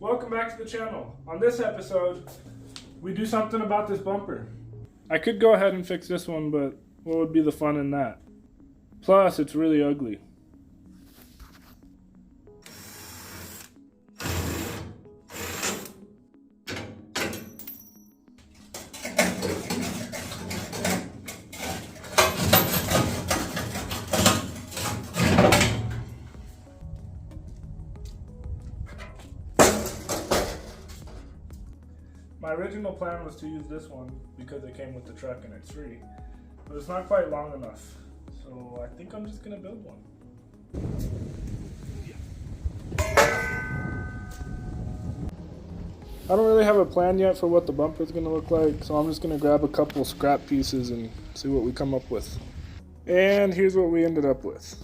Welcome back to the channel. On this episode, we do something about this bumper. I could go ahead and fix this one, but what would be the fun in that? Plus, it's really ugly. My original plan was to use this one because it came with the truck and it's free, but it's not quite long enough, so I think I'm just gonna build one. I don't really have a plan yet for what the bumper is gonna look like, so I'm just gonna grab a couple scrap pieces and see what we come up with. And here's what we ended up with.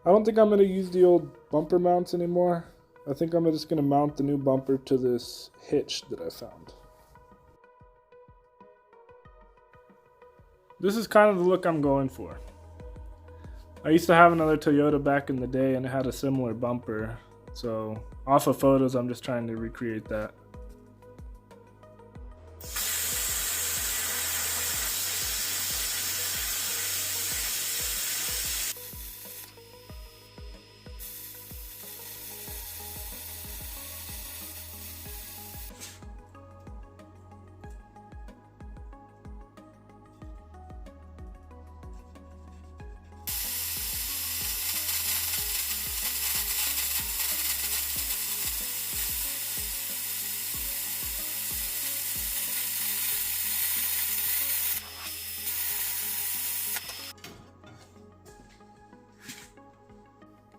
I don't think I'm going to use the old bumper mounts anymore. I think I'm just going to mount the new bumper to this hitch that I found. This is kind of the look I'm going for. I used to have another Toyota back in the day and it had a similar bumper. So off of photos, I'm just trying to recreate that.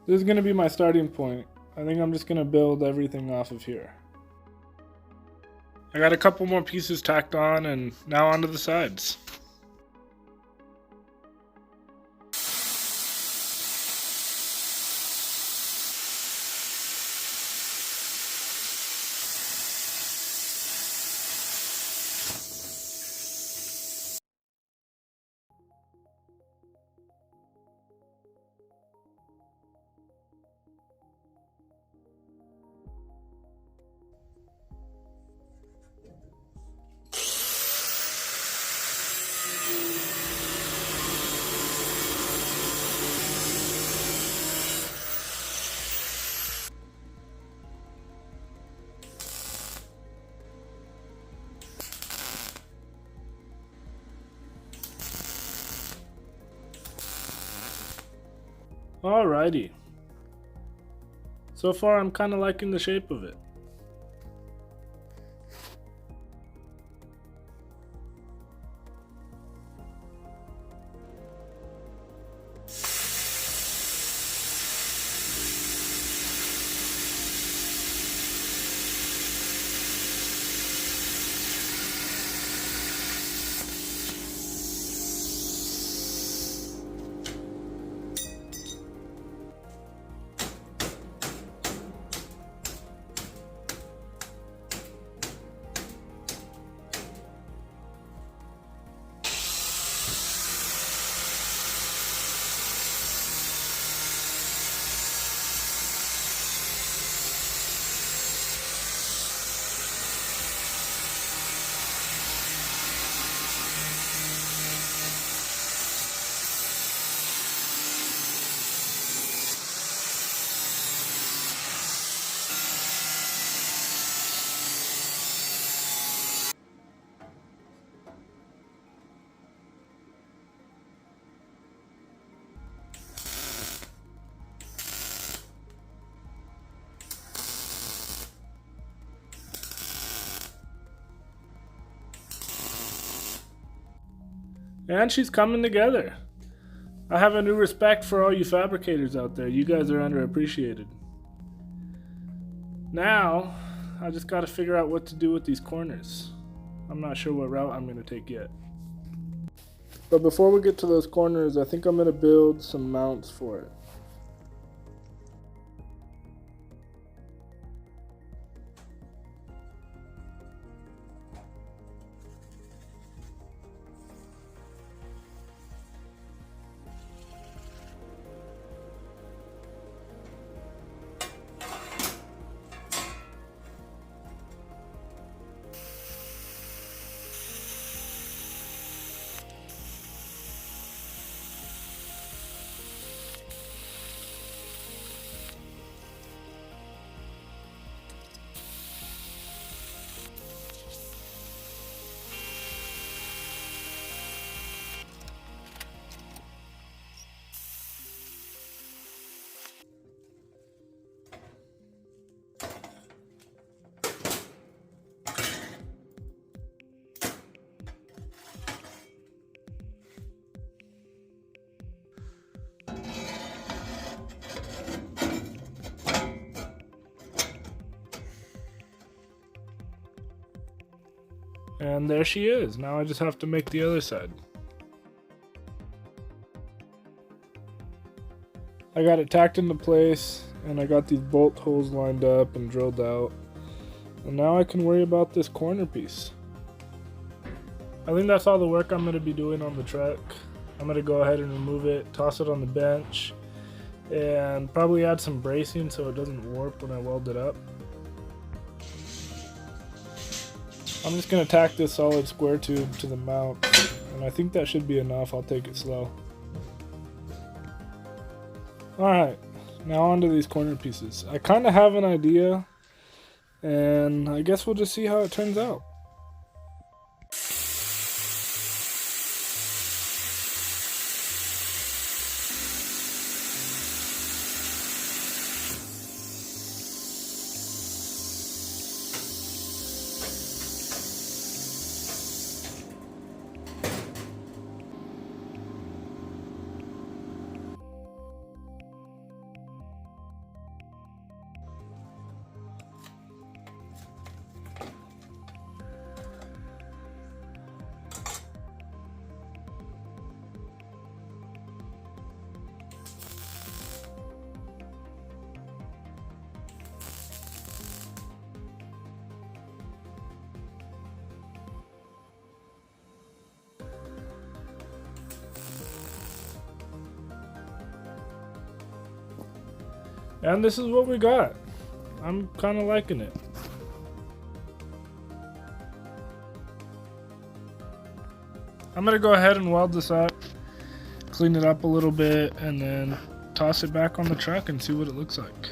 This is going to be my starting point. I think I'm just going to build everything off of here. I got a couple more pieces tacked on and now onto the sides. Alrighty. So far I'm kind of liking the shape of it. And she's coming together. I have a new respect for all you fabricators out there. You guys are underappreciated. Now, I just gotta figure out what to do with these corners. I'm not sure what route I'm gonna take yet. But before we get to those corners, I think I'm gonna build some mounts for it. And there she is. Now I just have to make the other side. I got it tacked into place, and I got these bolt holes lined up and drilled out. And now I can worry about this corner piece. I think that's all the work I'm going to be doing on the truck. I'm going to go ahead and remove it, toss it on the bench, and probably add some bracing so it doesn't warp when I weld it up. I'm just going to tack this solid square tube to the mount, and I think that should be enough. I'll take it slow. Alright, now onto these corner pieces. I kind of have an idea, and I guess we'll just see how it turns out. And this is what we got. I'm kind of liking it. I'm going to go ahead and weld this up, clean it up a little bit, and then toss it back on the truck and see what it looks like.